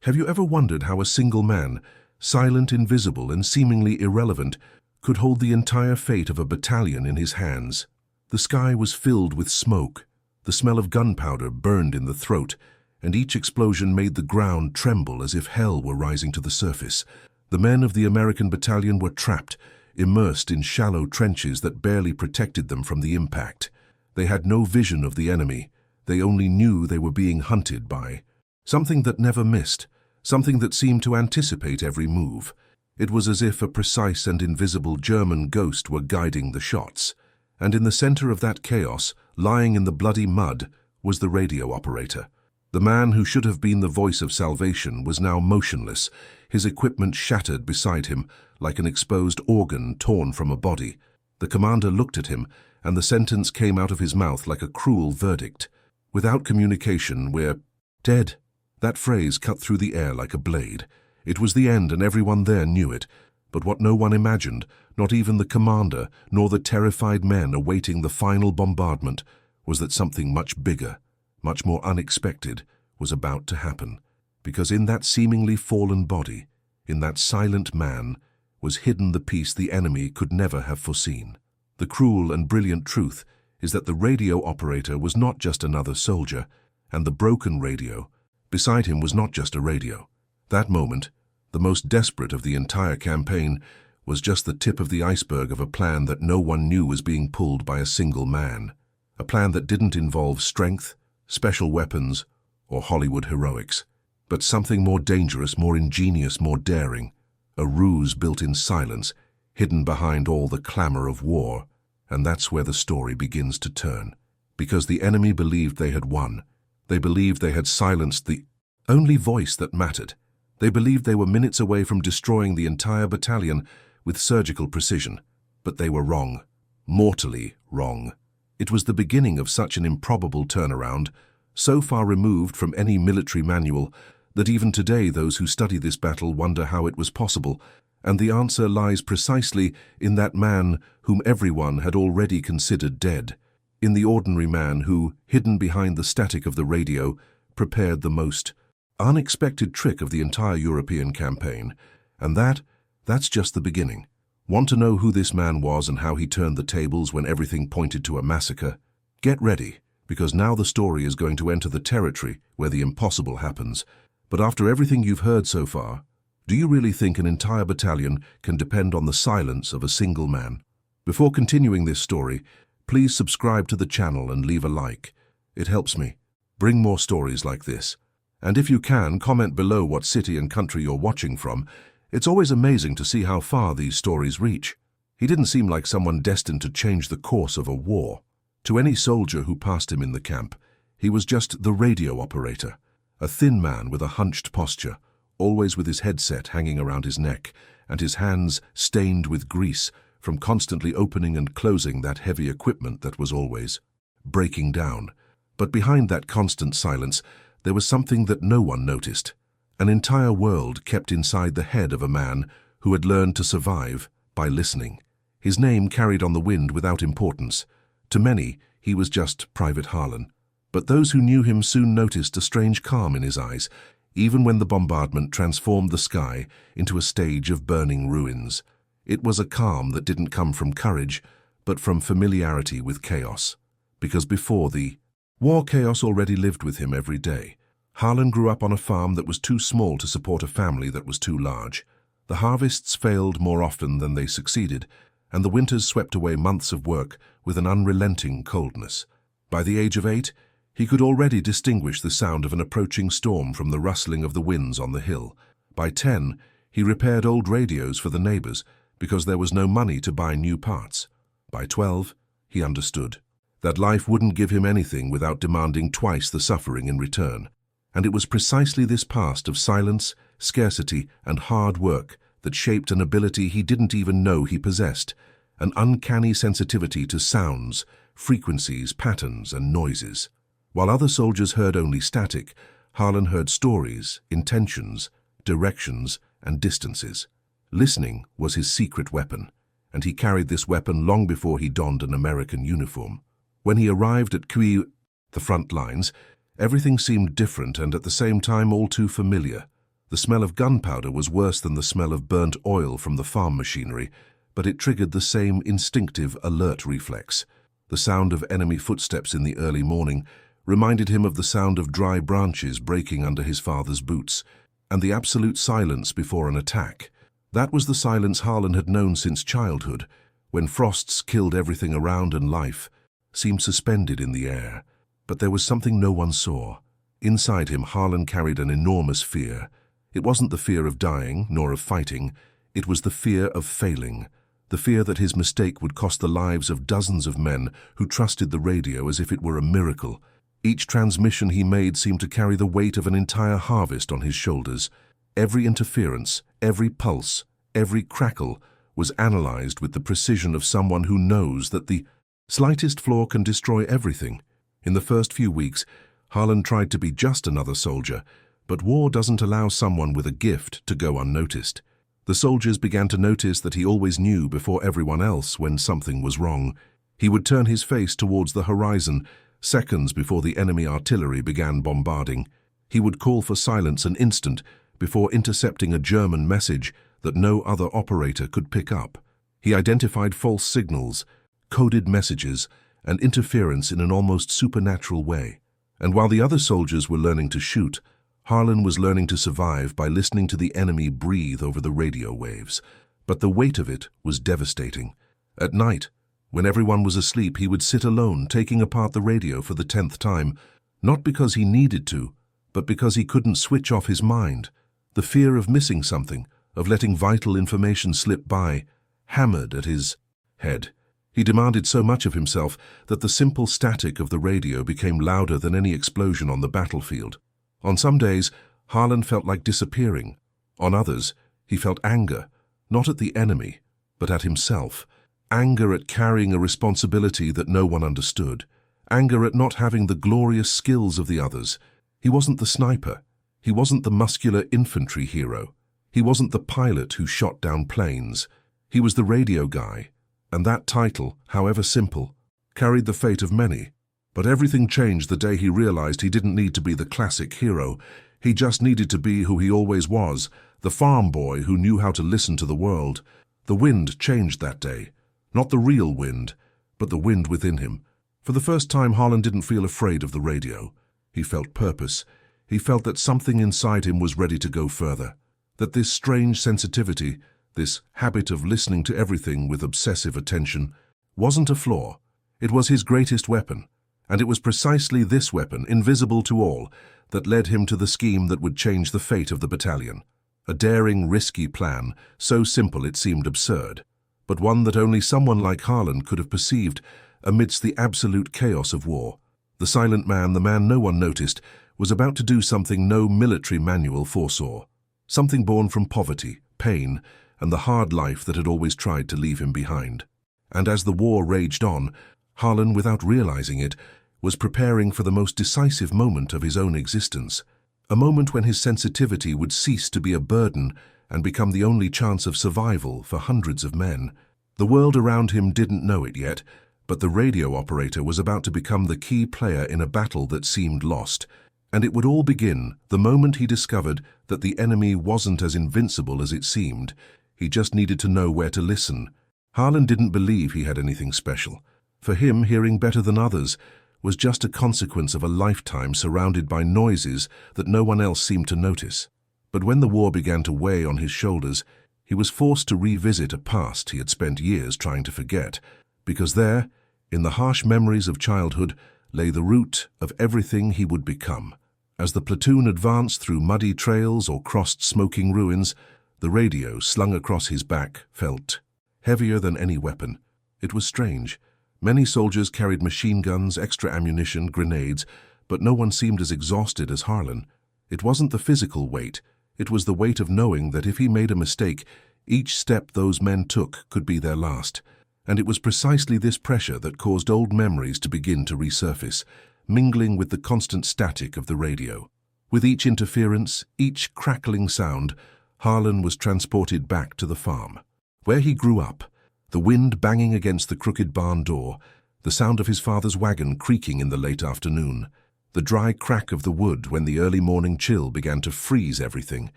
Have you ever wondered how a single man, silent, invisible, and seemingly irrelevant, could hold the entire fate of a battalion in his hands? The sky was filled with smoke. The smell of gunpowder burned in the throat, and each explosion made the ground tremble as if hell were rising to the surface. The men of the American battalion were trapped, immersed in shallow trenches that barely protected them from the impact. They had no vision of the enemy. They only knew they were being hunted by something that never missed, something that seemed to anticipate every move. It was as if a precise and invisible German ghost were guiding the shots. And in the center of that chaos, lying in the bloody mud, was the radio operator. The man who should have been the voice of salvation was now motionless, his equipment shattered beside him like an exposed organ torn from a body. The commander looked at him, and the sentence came out of his mouth like a cruel verdict. "Without communication, we're dead." That phrase cut through the air like a blade. It was the end, and everyone there knew it. But what no one imagined, not even the commander, nor the terrified men awaiting the final bombardment, was that something much bigger, much more unexpected, was about to happen. Because in that seemingly fallen body, in that silent man, was hidden the peace the enemy could never have foreseen. The cruel and brilliant truth is that the radio operator was not just another soldier, and the broken radio beside him was not just a radio. That moment, the most desperate of the entire campaign, was just the tip of the iceberg of a plan that no one knew was being pulled by a single man. A plan that didn't involve strength, special weapons, or Hollywood heroics, but something more dangerous, more ingenious, more daring. A ruse built in silence, hidden behind all the clamor of war. And that's where the story begins to turn. Because the enemy believed they had won. They believed they had silenced the only voice that mattered. They believed they were minutes away from destroying the entire battalion with surgical precision. But they were wrong. Mortally wrong. It was the beginning of such an improbable turnaround, so far removed from any military manual, that even today those who study this battle wonder how it was possible, and the answer lies precisely in that man whom everyone had already considered dead, in the ordinary man who, hidden behind the static of the radio, prepared the most unexpected trick of the entire European campaign. And that's just the beginning. Want to know who this man was and how he turned the tables when everything pointed to a massacre? Get ready, because now the story is going to enter the territory where the impossible happens. But after everything you've heard so far, do you really think an entire battalion can depend on the silence of a single man? Before continuing this story, please subscribe to the channel and leave a like. It helps me bring more stories like this. And if you can, comment below what city and country you're watching from. It's always amazing to see how far these stories reach. He didn't seem like someone destined to change the course of a war. To any soldier who passed him in the camp, he was just the radio operator, a thin man with a hunched posture, always with his headset hanging around his neck, and his hands stained with grease from constantly opening and closing that heavy equipment that was always breaking down. But behind that constant silence, there was something that no one noticed. An entire world kept inside the head of a man who had learned to survive by listening. His name carried on the wind without importance. To many, he was just Private Harlan. But those who knew him soon noticed a strange calm in his eyes, even when the bombardment transformed the sky into a stage of burning ruins. It was a calm that didn't come from courage, but from familiarity with chaos. Because before the war, chaos already lived with him every day. Harlan grew up on a farm that was too small to support a family that was too large. The harvests failed more often than they succeeded, and the winters swept away months of work with an unrelenting coldness. By the age of 8, he could already distinguish the sound of an approaching storm from the rustling of the winds on the hill. By 10, he repaired old radios for the neighbors because there was no money to buy new parts. By 12, he understood that life wouldn't give him anything without demanding twice the suffering in return. And it was precisely this past of silence, scarcity, and hard work that shaped an ability he didn't even know he possessed, an uncanny sensitivity to sounds, frequencies, patterns, and noises. While other soldiers heard only static, Harlan heard stories, intentions, directions, and distances. Listening was his secret weapon, and he carried this weapon long before he donned an American uniform. When he arrived at the front lines, everything seemed different and at the same time all too familiar. The smell of gunpowder was worse than the smell of burnt oil from the farm machinery, but it triggered the same instinctive alert reflex. The sound of enemy footsteps in the early morning reminded him of the sound of dry branches breaking under his father's boots, and the absolute silence before an attack. That was the silence Harlan had known since childhood, when frosts killed everything around and life seemed suspended in the air. But there was something no one saw. Inside him, Harlan carried an enormous fear. It wasn't the fear of dying, nor of fighting. It was the fear of failing. The fear that his mistake would cost the lives of dozens of men who trusted the radio as if it were a miracle. Each transmission he made seemed to carry the weight of an entire harvest on his shoulders. Every interference, every pulse, every crackle was analyzed with the precision of someone who knows that the slightest flaw can destroy everything. In the first few weeks, Harlan tried to be just another soldier, but war doesn't allow someone with a gift to go unnoticed. The soldiers began to notice that he always knew before everyone else when something was wrong. He would turn his face towards the horizon, seconds before the enemy artillery began bombarding. He would call for silence an instant before intercepting a German message that no other operator could pick up. He identified false signals, coded messages, and interference in an almost supernatural way. And while the other soldiers were learning to shoot, Harlan was learning to survive by listening to the enemy breathe over the radio waves. But the weight of it was devastating. At night, when everyone was asleep, he would sit alone, taking apart the radio for the 10th time, not because he needed to, but because he couldn't switch off his mind. The fear of missing something, of letting vital information slip by, hammered at his head. He demanded so much of himself that the simple static of the radio became louder than any explosion on the battlefield. On some days, Harlan felt like disappearing. On others, he felt anger, not at the enemy, but at himself. Anger at carrying a responsibility that no one understood. Anger at not having the glorious skills of the others. He wasn't the sniper. He wasn't the muscular infantry hero. He wasn't the pilot who shot down planes. He was the radio guy, and that title, however simple, carried the fate of many. But everything changed the day he realized he didn't need to be the classic hero. He just needed to be who he always was, the farm boy who knew how to listen to the world. The wind changed that day. Not the real wind, but the wind within him. For the first time, Harlan didn't feel afraid of the radio. He felt purpose. He felt that something inside him was ready to go further. That this strange sensitivity, this habit of listening to everything with obsessive attention, wasn't a flaw. It was his greatest weapon. And it was precisely this weapon, invisible to all, that led him to the scheme that would change the fate of the battalion. A daring, risky plan, so simple it seemed absurd, but one that only someone like Harlan could have perceived amidst the absolute chaos of war. The silent man, the man no one noticed, was about to do something no military manual foresaw. Something born from poverty, pain, and the hard life that had always tried to leave him behind. And as the war raged on, Harlan, without realizing it, was preparing for the most decisive moment of his own existence, a moment when his sensitivity would cease to be a burden and become the only chance of survival for hundreds of men. The world around him didn't know it yet, but the radio operator was about to become the key player in a battle that seemed lost, and it would all begin the moment he discovered that the enemy wasn't as invincible as it seemed. He just needed to know where to listen. Harlan didn't believe he had anything special. For him, hearing better than others was just a consequence of a lifetime surrounded by noises that no one else seemed to notice. But when the war began to weigh on his shoulders, he was forced to revisit a past he had spent years trying to forget, because there, in the harsh memories of childhood, lay the root of everything he would become. As the platoon advanced through muddy trails or crossed smoking ruins, the radio slung across his back felt heavier than any weapon. It was strange. Many soldiers carried machine guns, extra ammunition, grenades, but no one seemed as exhausted as Harlan. It wasn't the physical weight. It was the weight of knowing that if he made a mistake, each step those men took could be their last. And it was precisely this pressure that caused old memories to begin to resurface, mingling with the constant static of the radio. With each interference, each crackling sound, Harlan was transported back to the farm, where he grew up. The wind banging against the crooked barn door, the sound of his father's wagon creaking in the late afternoon, the dry crack of the wood when the early morning chill began to freeze everything.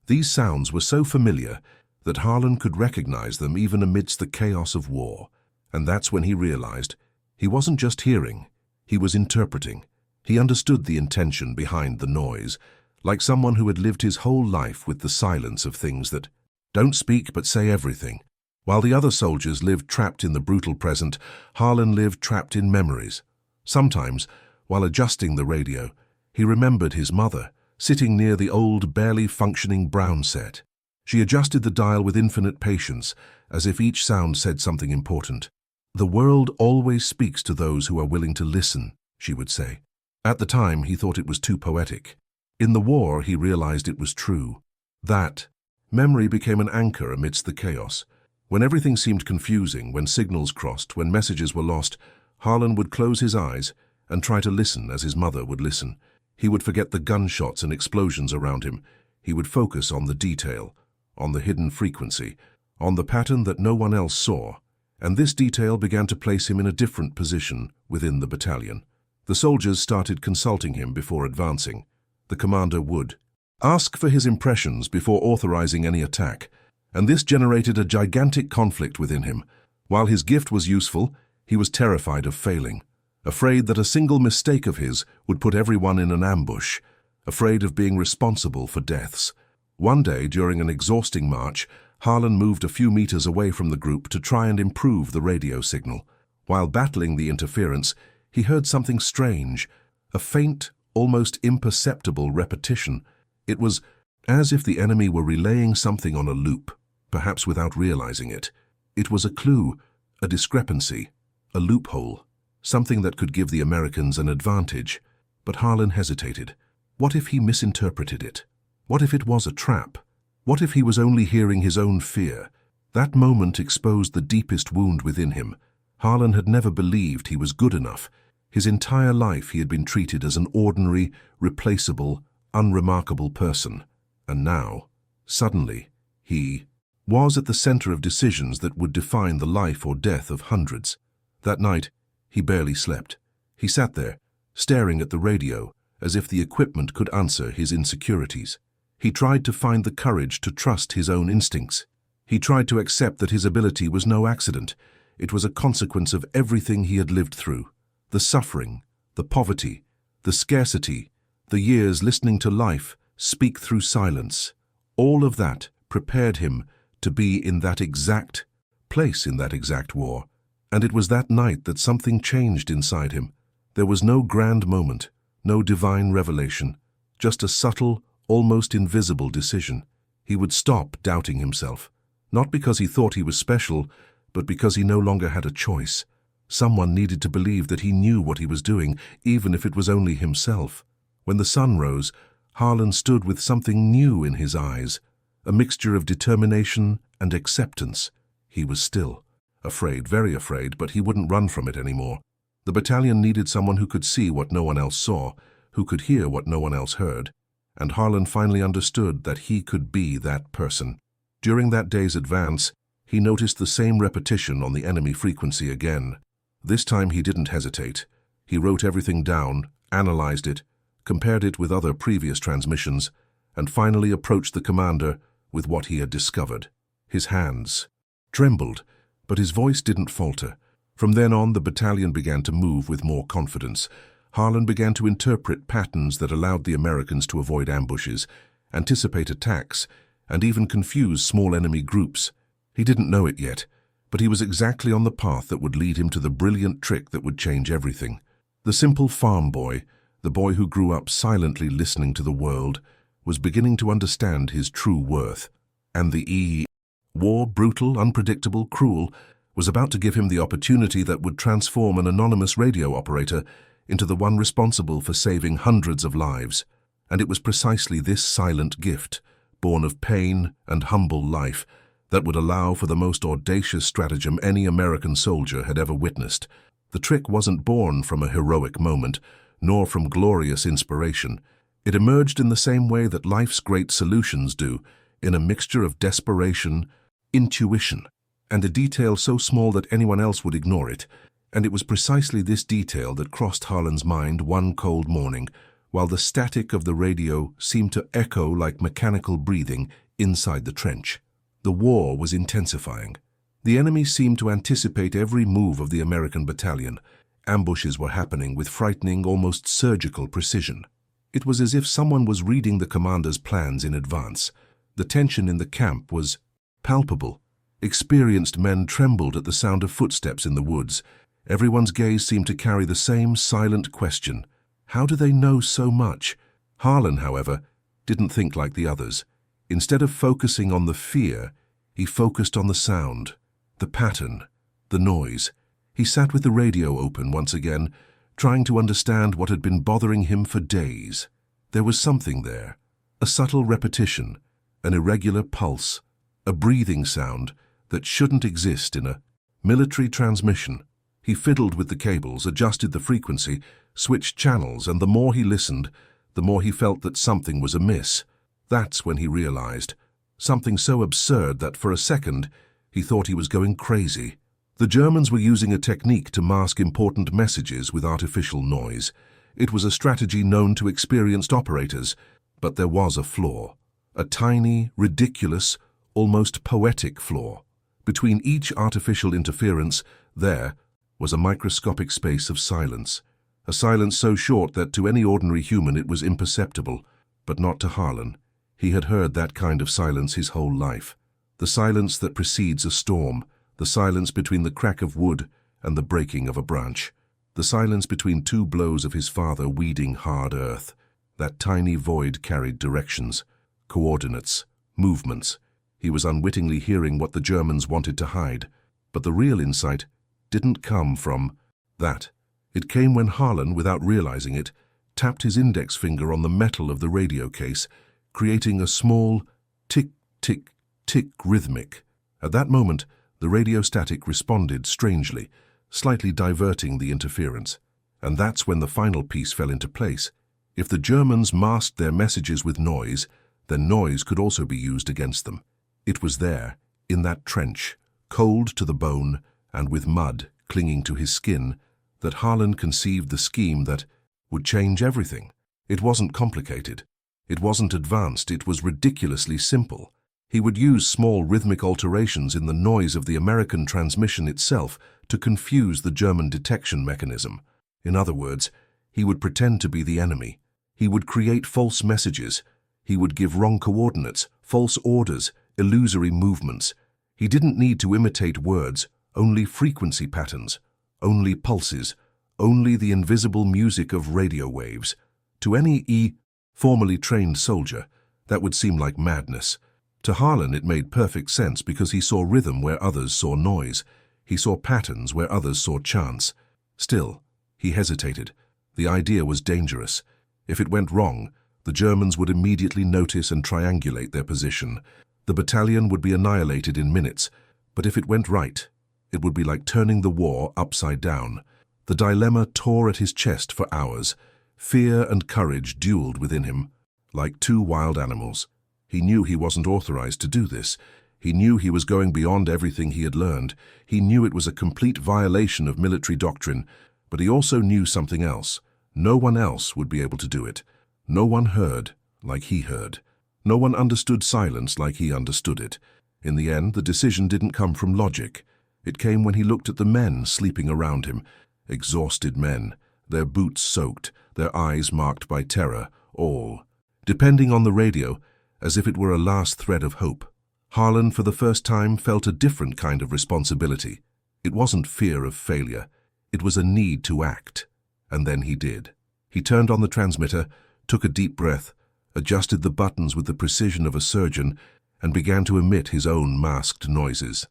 These sounds were so familiar that Harlan could recognize them even amidst the chaos of war. And that's when he realized he wasn't just hearing, he was interpreting. He understood the intention behind the noise, like someone who had lived his whole life with the silence of things that don't speak but say everything. While the other soldiers lived trapped in the brutal present, Harlan lived trapped in memories. Sometimes, while adjusting the radio, he remembered his mother, sitting near the old, barely functioning Brown set. She adjusted the dial with infinite patience, as if each sound said something important. "The world always speaks to those who are willing to listen," she would say. At the time, he thought it was too poetic. In the war, he realized it was true. That memory became an anchor amidst the chaos. When everything seemed confusing, when signals crossed, when messages were lost, Harlan would close his eyes and try to listen as his mother would listen. He would forget the gunshots and explosions around him. He would focus on the detail, on the hidden frequency, on the pattern that no one else saw. And this detail began to place him in a different position within the battalion. The soldiers started consulting him before advancing. The commander would ask for his impressions before authorizing any attack, and this generated a gigantic conflict within him. While his gift was useful, he was terrified of failing, afraid that a single mistake of his would put everyone in an ambush, afraid of being responsible for deaths. One day, during an exhausting march, Harlan moved a few meters away from the group to try and improve the radio signal. While battling the interference, he heard something strange, a faint, almost imperceptible repetition. It was as if the enemy were relaying something on a loop, perhaps without realizing it. It was a clue, a discrepancy, a loophole, something that could give the Americans an advantage. But Harlan hesitated. What if he misinterpreted it? What if it was a trap? What if he was only hearing his own fear? That moment exposed the deepest wound within him. Harlan had never believed he was good enough. His entire life he had been treated as an ordinary, replaceable, unremarkable person. And now, suddenly, he was at the center of decisions that would define the life or death of hundreds. That night, he barely slept. He sat there, staring at the radio, as if the equipment could answer his insecurities. He tried to find the courage to trust his own instincts. He tried to accept that his ability was no accident. It was a consequence of everything he had lived through. The suffering, the poverty, the scarcity, the years listening to life speak through silence. All of that prepared him to be in that exact place in that exact war. And it was that night that something changed inside him. There was no grand moment, no divine revelation, just a subtle, almost invisible decision. He would stop doubting himself, not because he thought he was special, but because he no longer had a choice. Someone needed to believe that he knew what he was doing, even if it was only himself. When the sun rose, Harlan stood with something new in his eyes, a mixture of determination and acceptance. He was still, afraid, very afraid, but he wouldn't run from it anymore. The battalion needed someone who could see what no one else saw, who could hear what no one else heard. And Harlan finally understood that he could be that person. During that day's advance, he noticed the same repetition on the enemy frequency again. This time he didn't hesitate. He wrote everything down, analyzed it, compared it with other previous transmissions, and finally approached the commander with what he had discovered. His hands trembled, but his voice didn't falter. From then on, the battalion began to move with more confidence. Harlan began to interpret patterns that allowed the Americans to avoid ambushes, anticipate attacks, and even confuse small enemy groups. He didn't know it yet, but he was exactly on the path that would lead him to the brilliant trick that would change everything. The simple farm boy, the boy who grew up silently listening to the world, was beginning to understand his true worth. And the war, brutal, unpredictable, cruel, was about to give him the opportunity that would transform an anonymous radio operator into the one responsible for saving hundreds of lives. And it was precisely this silent gift, born of pain and humble life, that would allow for the most audacious stratagem any American soldier had ever witnessed. The trick wasn't born from a heroic moment, nor from glorious inspiration. It emerged in the same way that life's great solutions do, in a mixture of desperation, intuition, and a detail so small that anyone else would ignore it. And it was precisely this detail that crossed Harlan's mind one cold morning, while the static of the radio seemed to echo like mechanical breathing inside the trench. The war was intensifying. The enemy seemed to anticipate every move of the American battalion. Ambushes were happening with frightening, almost surgical precision. It was as if someone was reading the commander's plans in advance. The tension in the camp was palpable. Experienced men trembled at the sound of footsteps in the woods. Everyone's gaze seemed to carry the same silent question. How do they know so much? Harlan, however, didn't think like the others. Instead of focusing on the fear, he focused on the sound, the pattern, the noise. He sat with the radio open once again, trying to understand what had been bothering him for days. There was something there, a subtle repetition, an irregular pulse, a breathing sound that shouldn't exist in a military transmission. He fiddled with the cables, adjusted the frequency, switched channels, and the more he listened, the more he felt that something was amiss. That's when he realized. Something so absurd that for a second he thought he was going crazy. The Germans were using a technique to mask important messages with artificial noise. It was a strategy known to experienced operators, but there was a flaw. A tiny, ridiculous, almost poetic flaw. Between each artificial interference, there was a microscopic space of silence. A silence so short that to any ordinary human it was imperceptible, but not to Harlan. He had heard that kind of silence his whole life. The silence that precedes a storm, the silence between the crack of wood and the breaking of a branch, the silence between two blows of his father weeding hard earth. That tiny void carried directions, coordinates, movements. He was unwittingly hearing what the Germans wanted to hide, but the real insight didn't come from that. It came when Harlan, without realizing it, tapped his index finger on the metal of the radio case, creating a small tick, tick, tick rhythmic. At that moment, the radio static responded strangely, slightly diverting the interference. And that's when the final piece fell into place. If the Germans masked their messages with noise, then noise could also be used against them. It was there, in that trench, cold to the bone and with mud clinging to his skin, that Harlan conceived the scheme that would change everything. It wasn't complicated. It wasn't advanced. It was ridiculously simple. He would use small rhythmic alterations in the noise of the American transmission itself to confuse the German detection mechanism. In other words, he would pretend to be the enemy. He would create false messages. He would give wrong coordinates, false orders, illusory movements. He didn't need to imitate words, only frequency patterns, only pulses, only the invisible music of radio waves. To any formerly trained soldier, that would seem like madness. To Harlan it made perfect sense because he saw rhythm where others saw noise. He saw patterns where others saw chance. Still, he hesitated. The idea was dangerous. If it went wrong, the Germans would immediately notice and triangulate their position. The battalion would be annihilated in minutes. But if it went right, it would be like turning the war upside down. The dilemma tore at his chest for hours. Fear and courage dueled within him, like two wild animals. He knew he wasn't authorized to do this. He knew he was going beyond everything he had learned. He knew it was a complete violation of military doctrine, but he also knew something else. No one else would be able to do it. No one heard like he heard. No one understood silence like he understood it. In the end, the decision didn't come from logic. It came when he looked at the men sleeping around him. Exhausted men, their boots soaked, their eyes marked by terror, all depending on the radio, as if it were a last thread of hope. Harlan, for the first time, felt a different kind of responsibility. It wasn't fear of failure. It was a need to act. And then he did. He turned on the transmitter, took a deep breath, adjusted the buttons with the precision of a surgeon, and began to emit his own masked noises.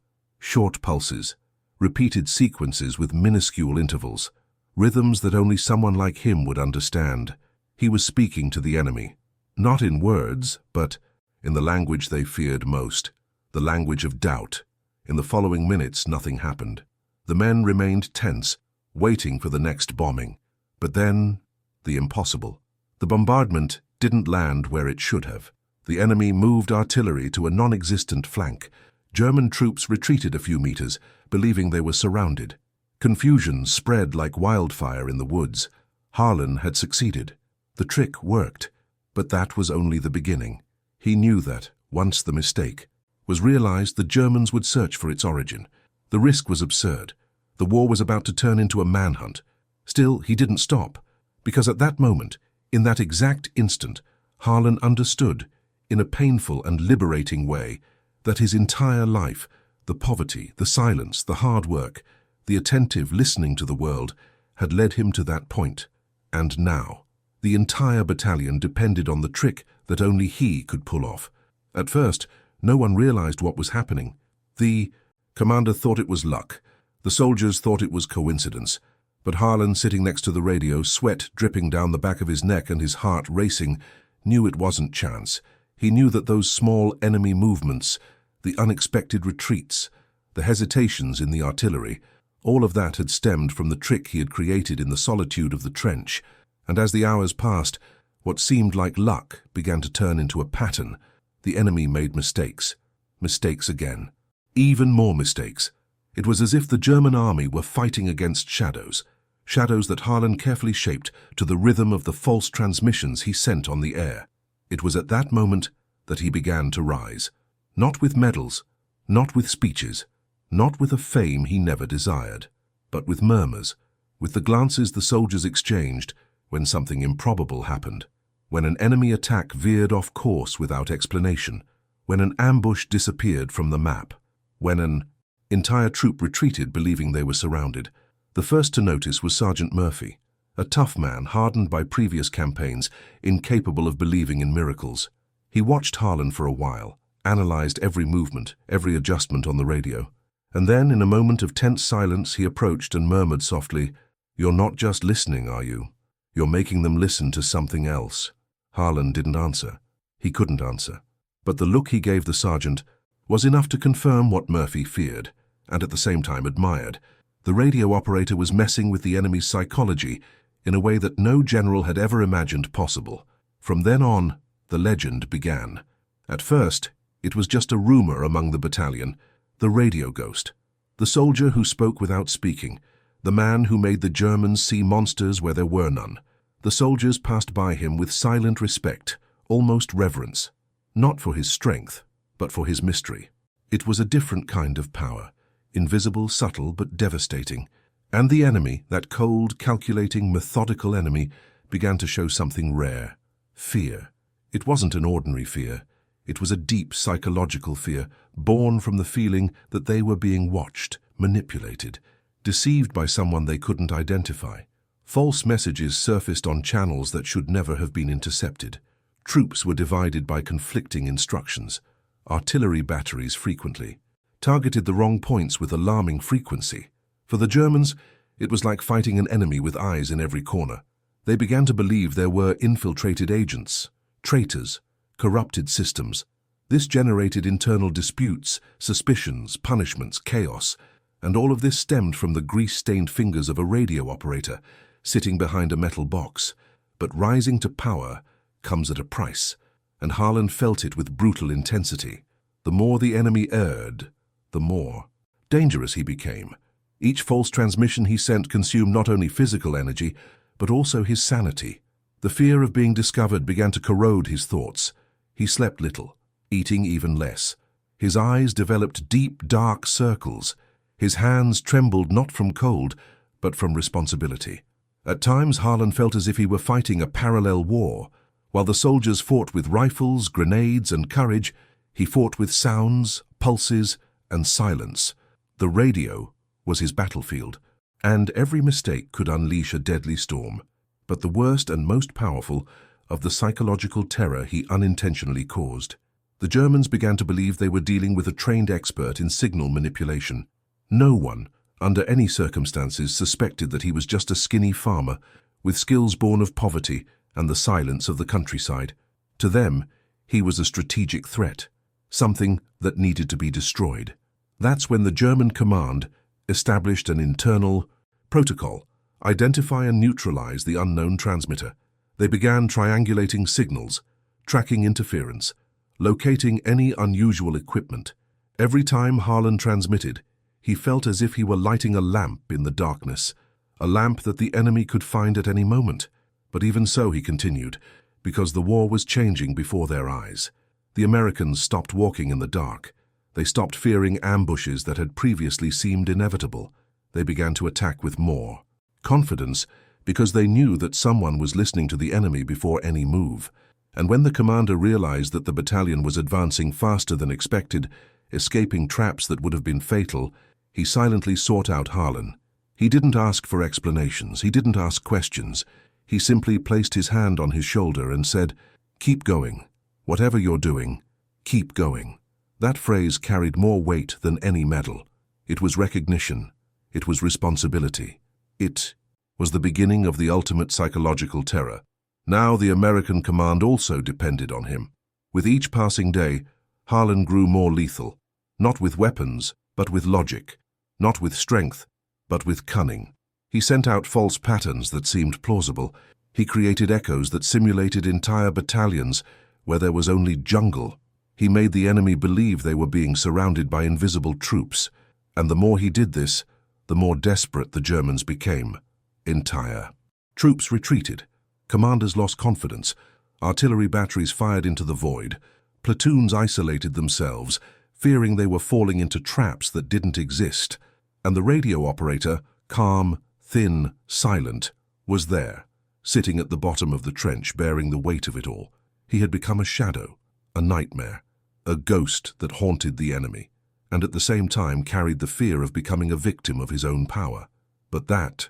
Short pulses, repeated sequences with minuscule intervals, rhythms that only someone like him would understand. He was speaking to the enemy. Not in words, but in the language they feared most, the language of doubt. In the following minutes, nothing happened. The men remained tense, waiting for the next bombing. But then, the impossible. The bombardment didn't land where it should have. The enemy moved artillery to a non-existent flank. German troops retreated a few meters, believing they were surrounded. Confusion spread like wildfire in the woods. Harlan had succeeded. The trick worked, but that was only the beginning. He knew that, once the mistake was realized, the Germans would search for its origin. The risk was absurd. The war was about to turn into a manhunt. Still, he didn't stop, because at that moment, in that exact instant, Harlan understood, in a painful and liberating way, that his entire life, the poverty, the silence, the hard work, the attentive listening to the world, had led him to that point. And now, the entire battalion depended on the trick that only he could pull off. At first, no one realized what was happening. The commander thought it was luck. The soldiers thought it was coincidence. But Harlan, sitting next to the radio, sweat dripping down the back of his neck and his heart racing, knew it wasn't chance. He knew that those small enemy movements, the unexpected retreats, the hesitations in the artillery, all of that had stemmed from the trick he had created in the solitude of the trench. And as the hours passed, what seemed like luck began to turn into a pattern. The enemy made mistakes. Mistakes again. Even more mistakes. It was as if the German army were fighting against shadows. Shadows that Harlan carefully shaped to the rhythm of the false transmissions he sent on the air. It was at that moment that he began to rise. Not with medals, not with speeches, not with a fame he never desired, but with murmurs, with the glances the soldiers exchanged when something improbable happened, when an enemy attack veered off course without explanation, when an ambush disappeared from the map, when an entire troop retreated believing they were surrounded. The first to notice was Sergeant Murphy, a tough man hardened by previous campaigns, incapable of believing in miracles. He watched Harlan for a while, analyzed every movement, every adjustment on the radio. And then, in a moment of tense silence, he approached and murmured softly, "You're not just listening, are you? You're making them listen to something else." Harlan didn't answer. He couldn't answer. But the look he gave the sergeant was enough to confirm what Murphy feared, and at the same time admired. The radio operator was messing with the enemy's psychology in a way that no general had ever imagined possible. From then on, the legend began. At first, it was just a rumor among the battalion, the radio ghost, the soldier who spoke without speaking, the man who made the Germans see monsters where there were none. The soldiers passed by him with silent respect, almost reverence, not for his strength, but for his mystery. It was a different kind of power, invisible, subtle, but devastating. And the enemy, that cold, calculating, methodical enemy, began to show something rare: fear. It wasn't an ordinary fear. It was a deep psychological fear, born from the feeling that they were being watched, manipulated, deceived by someone they couldn't identify. False messages surfaced on channels that should never have been intercepted. Troops were divided by conflicting instructions. Artillery batteries frequently targeted the wrong points with alarming frequency. For the Germans, it was like fighting an enemy with eyes in every corner. They began to believe there were infiltrated agents, traitors, corrupted systems. This generated internal disputes, suspicions, punishments, chaos, and all of this stemmed from the grease-stained fingers of a radio operator sitting behind a metal box. But rising to power comes at a price, and Harlan felt it with brutal intensity. The more the enemy erred, the more dangerous he became. Each false transmission he sent consumed not only physical energy, but also his sanity. The fear of being discovered began to corrode his thoughts. He slept little, eating even less. His eyes developed deep, dark circles. His hands trembled not from cold, but from responsibility. At times, Harlan felt as if he were fighting a parallel war. While the soldiers fought with rifles, grenades, and courage, he fought with sounds, pulses, and silence. The radio was his battlefield, and every mistake could unleash a deadly storm. But the worst and most powerful of the psychological terror he unintentionally caused. The Germans began to believe they were dealing with a trained expert in signal manipulation. No one, under any circumstances, suspected that he was just a skinny farmer with skills born of poverty and the silence of the countryside. To them, he was a strategic threat, something that needed to be destroyed. That's when the German command established an internal protocol: identify and neutralize the unknown transmitter. They began triangulating signals, tracking interference, locating any unusual equipment. Every time Harlan transmitted, he felt as if he were lighting a lamp in the darkness, a lamp that the enemy could find at any moment. But even so, he continued, because the war was changing before their eyes. The Americans stopped walking in the dark. They stopped fearing ambushes that had previously seemed inevitable. They began to attack with more confidence, because they knew that someone was listening to the enemy before any move. And when the commander realized that the battalion was advancing faster than expected, escaping traps that would have been fatal, he silently sought out Harlan. He didn't ask for explanations. He didn't ask questions. He simply placed his hand on his shoulder and said, "Keep going. Whatever you're doing, keep going." That phrase carried more weight than any medal. It was recognition. It was responsibility. It was the beginning of the ultimate psychological terror. Now the American command also depended on him. With each passing day, Harlan grew more lethal, not with weapons, but with logic, not with strength, but with cunning. He sent out false patterns that seemed plausible. He created echoes that simulated entire battalions where there was only jungle. He made the enemy believe they were being surrounded by invisible troops, and the more he did this, the more desperate the Germans became. Entire troops retreated. Commanders lost confidence. Artillery batteries fired into the void. Platoons isolated themselves, fearing they were falling into traps that didn't exist. And the radio operator, calm, thin, silent, was there, sitting at the bottom of the trench, bearing the weight of it all. He had become a shadow, a nightmare, a ghost that haunted the enemy, and at the same time carried the fear of becoming a victim of his own power. But that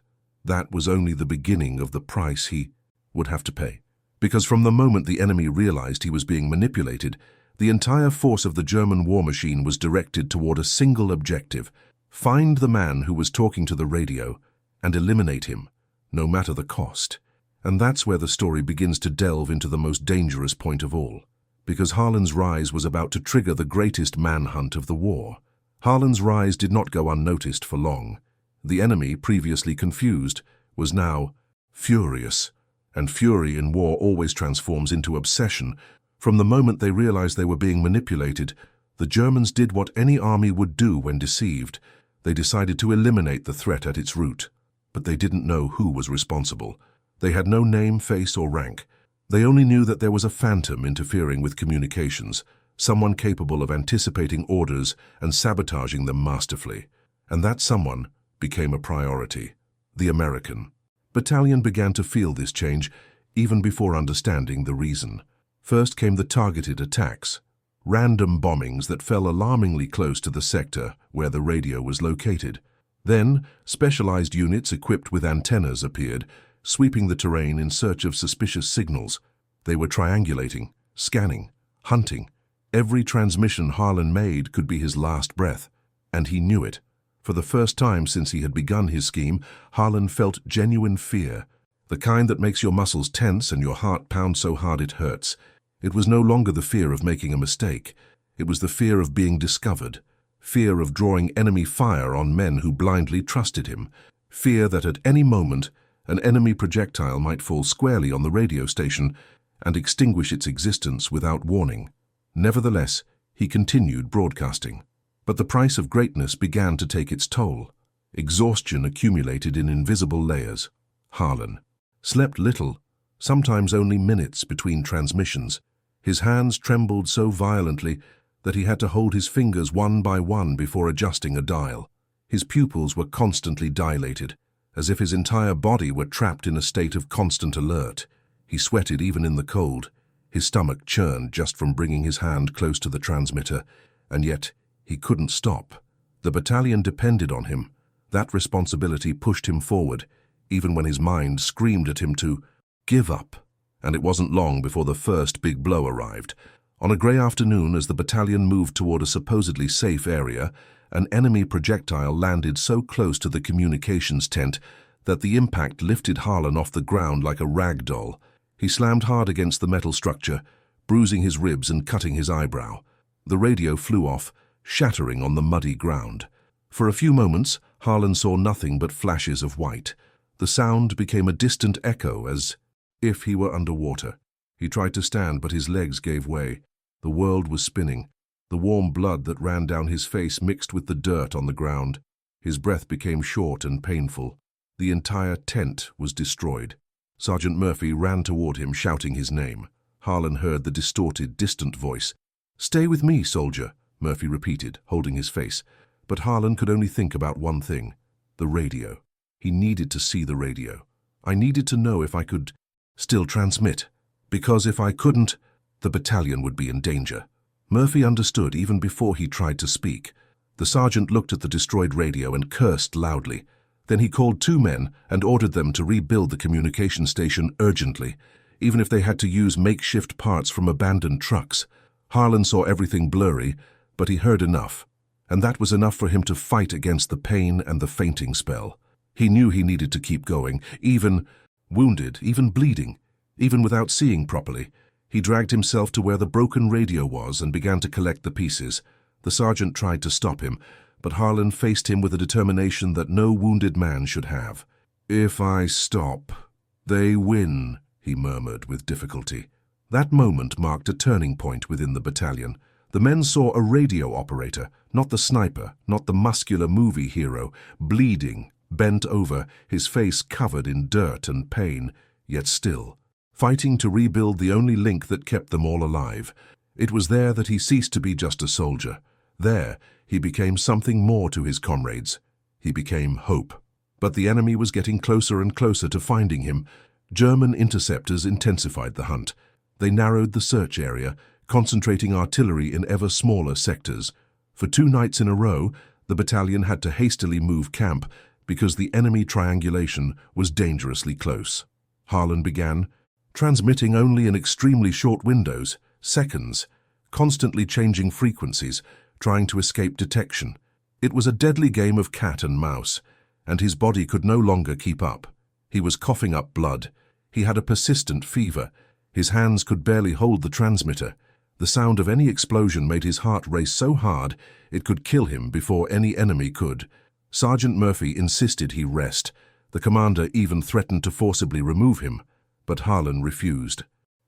was only the beginning of the price he would have to pay. Because from the moment the enemy realized he was being manipulated, the entire force of the German war machine was directed toward a single objective: find the man who was talking to the radio and eliminate him, no matter the cost. And that's where the story begins to delve into the most dangerous point of all. Because Harlan's rise was about to trigger the greatest manhunt of the war. Harlan's rise did not go unnoticed for long. The enemy, previously confused, was now furious. And fury in war always transforms into obsession. From the moment they realized they were being manipulated, the Germans did what any army would do when deceived. They decided to eliminate the threat at its root. But they didn't know who was responsible. They had no name, face, or rank. They only knew that there was a phantom interfering with communications, someone capable of anticipating orders and sabotaging them masterfully. And that someone became a priority: the American. Battalion began to feel this change even before understanding the reason. First came the targeted attacks, random bombings that fell alarmingly close to the sector where the radio was located. Then, specialized units equipped with antennas appeared, sweeping the terrain in search of suspicious signals. They were triangulating, scanning, hunting. Every transmission Harlan made could be his last breath, and he knew it. For the first time since he had begun his scheme, Harlan felt genuine fear, the kind that makes your muscles tense and your heart pound so hard it hurts. It was no longer the fear of making a mistake. It was the fear of being discovered, fear of drawing enemy fire on men who blindly trusted him, fear that at any moment an enemy projectile might fall squarely on the radio station and extinguish its existence without warning. Nevertheless, he continued broadcasting. But the price of greatness began to take its toll. Exhaustion accumulated in invisible layers. Harlan slept little, sometimes only minutes between transmissions. His hands trembled so violently that he had to hold his fingers one by one before adjusting a dial. His pupils were constantly dilated, as if his entire body were trapped in a state of constant alert. He sweated even in the cold. His stomach churned just from bringing his hand close to the transmitter, and yet he couldn't stop. The battalion depended on him. That responsibility pushed him forward, even when his mind screamed at him to give up. And it wasn't long before the first big blow arrived. On a grey afternoon, as the battalion moved toward a supposedly safe area, an enemy projectile landed so close to the communications tent that the impact lifted Harlan off the ground like a rag doll. He slammed hard against the metal structure, bruising his ribs and cutting his eyebrow. The radio flew off, shattering on the muddy ground. For a few moments, Harlan saw nothing but flashes of white. The sound became a distant echo, as if he were underwater. He tried to stand, but his legs gave way. The world was spinning. The warm blood that ran down his face mixed with the dirt on the ground. His breath became short and painful. The entire tent was destroyed. Sergeant Murphy ran toward him, shouting his name. Harlan heard the distorted, distant voice. "Stay with me, soldier," Murphy repeated, holding his face. But Harlan could only think about one thing: the radio. He needed to see the radio. "I needed to know if I could still transmit, because if I couldn't, the battalion would be in danger." Murphy understood even before he tried to speak. The sergeant looked at the destroyed radio and cursed loudly. Then he called 2 men and ordered them to rebuild the communication station urgently, even if they had to use makeshift parts from abandoned trucks. Harlan saw everything blurry, but he heard enough, and that was enough for him to fight against the pain and the fainting spell. He knew he needed to keep going, even wounded, even bleeding, even without seeing properly. He dragged himself to where the broken radio was and began to collect the pieces. The sergeant tried to stop him, but Harlan faced him with a determination that no wounded man should have. "If I stop, they win," he murmured with difficulty. That moment marked a turning point within the battalion. The men saw a radio operator, not the sniper, not the muscular movie hero, bleeding, bent over, his face covered in dirt and pain, yet still, fighting to rebuild the only link that kept them all alive. It was there that he ceased to be just a soldier. There, he became something more to his comrades. He became hope. But the enemy was getting closer and closer to finding him. German interceptors intensified the hunt. They narrowed the search area, concentrating artillery in ever smaller sectors. For 2 nights in a row, the battalion had to hastily move camp because the enemy triangulation was dangerously close. Harlan began, transmitting only in extremely short windows, seconds, constantly changing frequencies, trying to escape detection. It was a deadly game of cat and mouse, and his body could no longer keep up. He was coughing up blood. He had a persistent fever. His hands could barely hold the transmitter. The sound of any explosion made his heart race so hard it could kill him before any enemy could. Sergeant Murphy insisted he rest. The commander even threatened to forcibly remove him, but Harlan refused.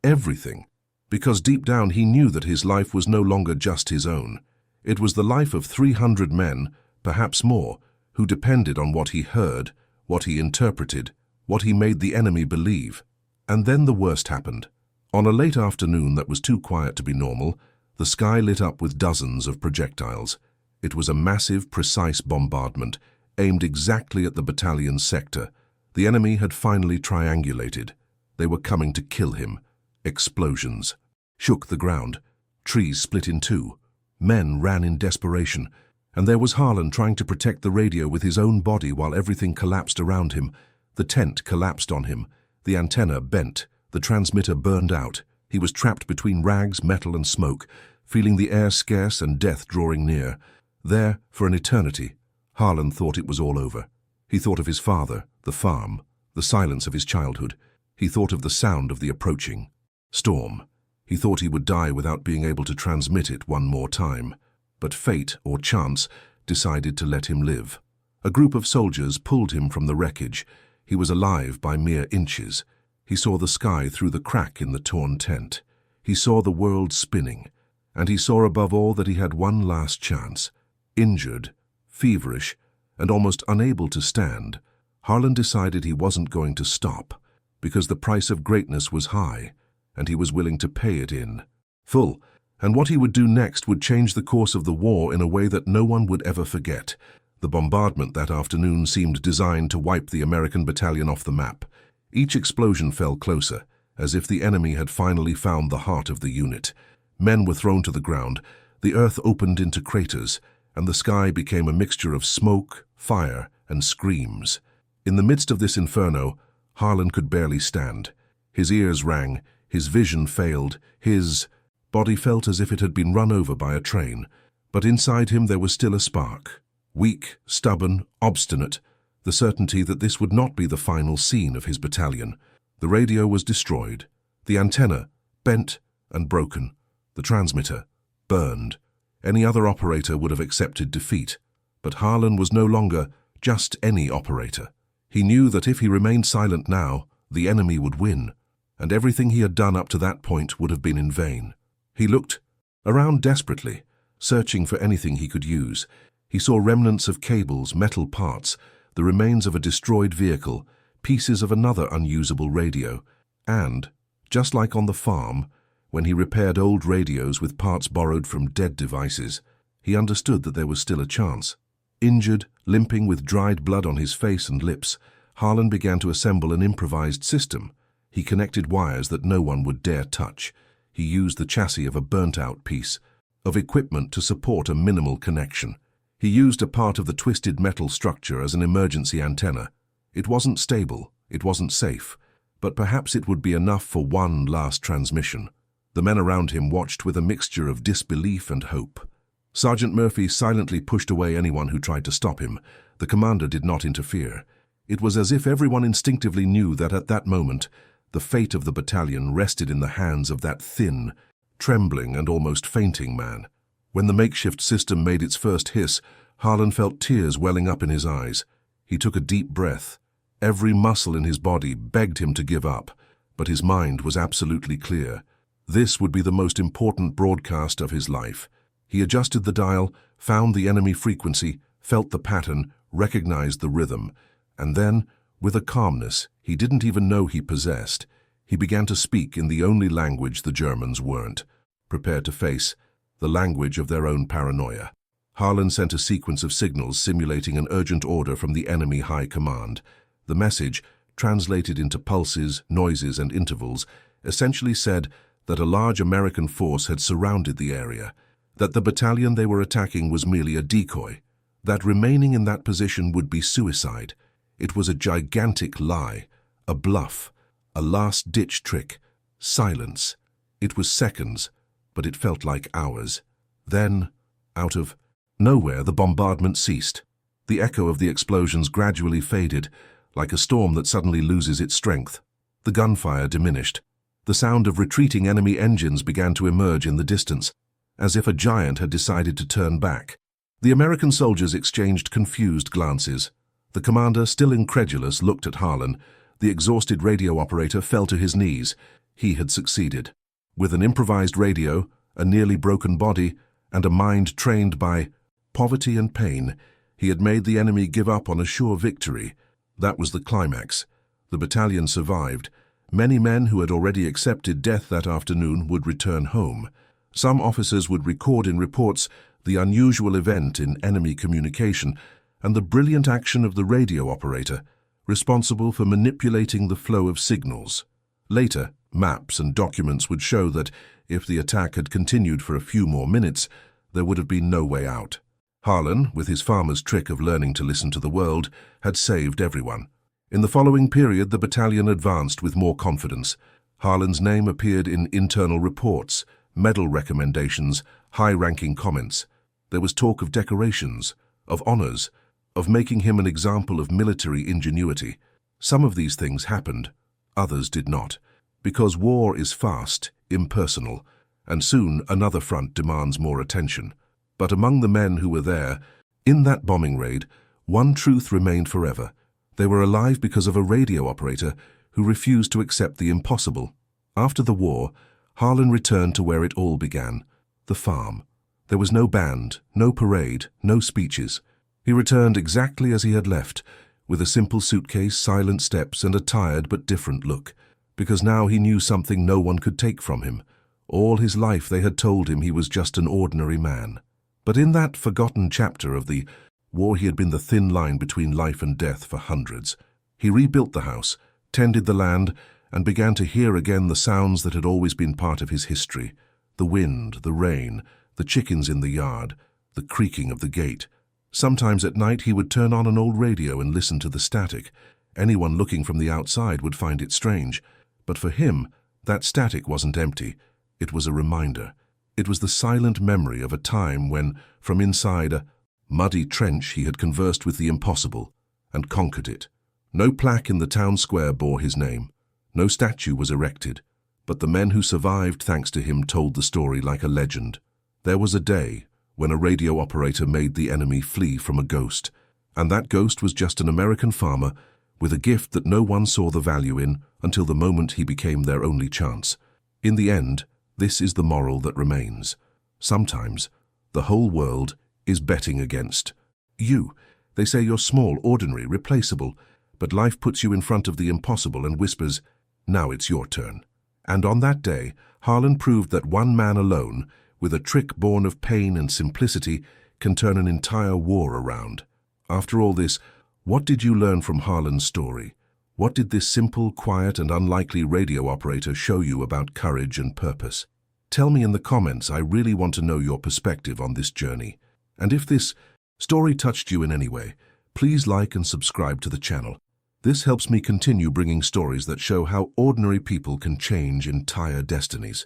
Everything. Because deep down he knew that his life was no longer just his own. It was the life of 300 men, perhaps more, who depended on what he heard, what he interpreted, what he made the enemy believe. And then the worst happened. On a late afternoon that was too quiet to be normal, the sky lit up with dozens of projectiles. It was a massive, precise bombardment, aimed exactly at the battalion's sector. The enemy had finally triangulated. They were coming to kill him. Explosions shook the ground. Trees split in 2. Men ran in desperation, and there was Harlan trying to protect the radio with his own body while everything collapsed around him. The tent collapsed on him. The antenna bent. The transmitter burned out. He was trapped between rags, metal, and smoke, feeling the air scarce and death drawing near. There, for an eternity, Harlan thought it was all over. He thought of his father, the farm, the silence of his childhood. He thought of the sound of the approaching storm. He thought he would die without being able to transmit it one more time. But fate, or chance, decided to let him live. A group of soldiers pulled him from the wreckage. He was alive by mere inches. He saw the sky through the crack in the torn tent. He saw the world spinning. And he saw above all that he had one last chance. Injured, feverish, and almost unable to stand, Harlan decided he wasn't going to stop, because the price of greatness was high, and he was willing to pay it in full. And what he would do next would change the course of the war in a way that no one would ever forget. The bombardment that afternoon seemed designed to wipe the American battalion off the map. Each explosion fell closer, as if the enemy had finally found the heart of the unit. Men were thrown to the ground, the earth opened into craters, and the sky became a mixture of smoke, fire, and screams. In the midst of this inferno, Harlan could barely stand. His ears rang, his vision failed, his body felt as if it had been run over by a train. But inside him there was still a spark. Weak, stubborn, obstinate, the certainty that this would not be the final scene of his battalion. The radio was destroyed. The antenna, bent and broken. The transmitter, burned. Any other operator would have accepted defeat. But Harlan was no longer just any operator. He knew that if he remained silent now, the enemy would win, and everything he had done up to that point would have been in vain. He looked around desperately, searching for anything he could use. He saw remnants of cables, metal parts, the remains of a destroyed vehicle, pieces of another unusable radio, and, just like on the farm, when he repaired old radios with parts borrowed from dead devices, he understood that there was still a chance. Injured, limping with dried blood on his face and lips, Harlan began to assemble an improvised system. He connected wires that no one would dare touch. He used the chassis of a burnt-out piece of equipment to support a minimal connection. He used a part of the twisted metal structure as an emergency antenna. It wasn't stable, it wasn't safe, but perhaps it would be enough for one last transmission. The men around him watched with a mixture of disbelief and hope. Sergeant Murphy silently pushed away anyone who tried to stop him. The commander did not interfere. It was as if everyone instinctively knew that at that moment, the fate of the battalion rested in the hands of that thin, trembling and almost fainting man. When the makeshift system made its first hiss, Harlan felt tears welling up in his eyes. He took a deep breath. Every muscle in his body begged him to give up, but his mind was absolutely clear. This would be the most important broadcast of his life. He adjusted the dial, found the enemy frequency, felt the pattern, recognized the rhythm, and then, with a calmness he didn't even know he possessed, he began to speak in the only language the Germans weren't prepared to face, the language of their own paranoia. Harlan sent a sequence of signals simulating an urgent order from the enemy high command. The message, translated into pulses, noises, and intervals, essentially said that a large American force had surrounded the area, that the battalion they were attacking was merely a decoy, that remaining in that position would be suicide. It was a gigantic lie, a bluff, a last-ditch trick, silence. It was seconds, but it felt like hours. Then, out of nowhere, the bombardment ceased. The echo of the explosions gradually faded, like a storm that suddenly loses its strength. The gunfire diminished. The sound of retreating enemy engines began to emerge in the distance, as if a giant had decided to turn back. The American soldiers exchanged confused glances. The commander, still incredulous, looked at Harlan. The exhausted radio operator fell to his knees. He had succeeded. With an improvised radio, a nearly broken body, and a mind trained by poverty and pain, he had made the enemy give up on a sure victory. That was the climax. The battalion survived. Many men who had already accepted death that afternoon would return home. Some officers would record in reports the unusual event in enemy communication and the brilliant action of the radio operator, responsible for manipulating the flow of signals. Later, maps and documents would show that if the attack had continued for a few more minutes, there would have been no way out. Harlan, with his farmer's trick of learning to listen to the world, had saved everyone. In the following period, the battalion advanced with more confidence. Harlan's name appeared in internal reports, medal recommendations, high-ranking comments. There was talk of decorations, of honors, of making him an example of military ingenuity. Some of these things happened, others did not, because war is fast, impersonal, and soon another front demands more attention. But among the men who were there, in that bombing raid, one truth remained forever. They were alive because of a radio operator who refused to accept the impossible. After the war, Harlan returned to where it all began, the farm. There was no band, no parade, no speeches. He returned exactly as he had left, with a simple suitcase, silent steps, and a tired but different look, because now he knew something no one could take from him. All his life they had told him he was just an ordinary man. But in that forgotten chapter of the war, he had been the thin line between life and death for hundreds. He rebuilt the house, tended the land, and began to hear again the sounds that had always been part of his history. The wind, the rain, the chickens in the yard, the creaking of the gate. Sometimes at night he would turn on an old radio and listen to the static. Anyone looking from the outside would find it strange. But for him, that static wasn't empty. It was a reminder. It was the silent memory of a time when, from inside a muddy trench, he had conversed with the impossible and conquered it. No plaque in the town square bore his name. No statue was erected. But the men who survived thanks to him told the story like a legend. There was a day when a radio operator made the enemy flee from a ghost, and that ghost was just an American farmer with a gift that no one saw the value in until the moment he became their only chance. In the end, this is the moral that remains. Sometimes, the whole world is betting against you. They say you're small, ordinary, replaceable, but life puts you in front of the impossible and whispers, "Now it's your turn." And on that day, Harlan proved that one man alone, with a trick born of pain and simplicity, can turn an entire war around. After all this, what did you learn from Harlan's story? What did this simple, quiet, and unlikely radio operator show you about courage and purpose? Tell me in the comments. I really want to know your perspective on this journey. And if this story touched you in any way, please like and subscribe to the channel. This helps me continue bringing stories that show how ordinary people can change entire destinies.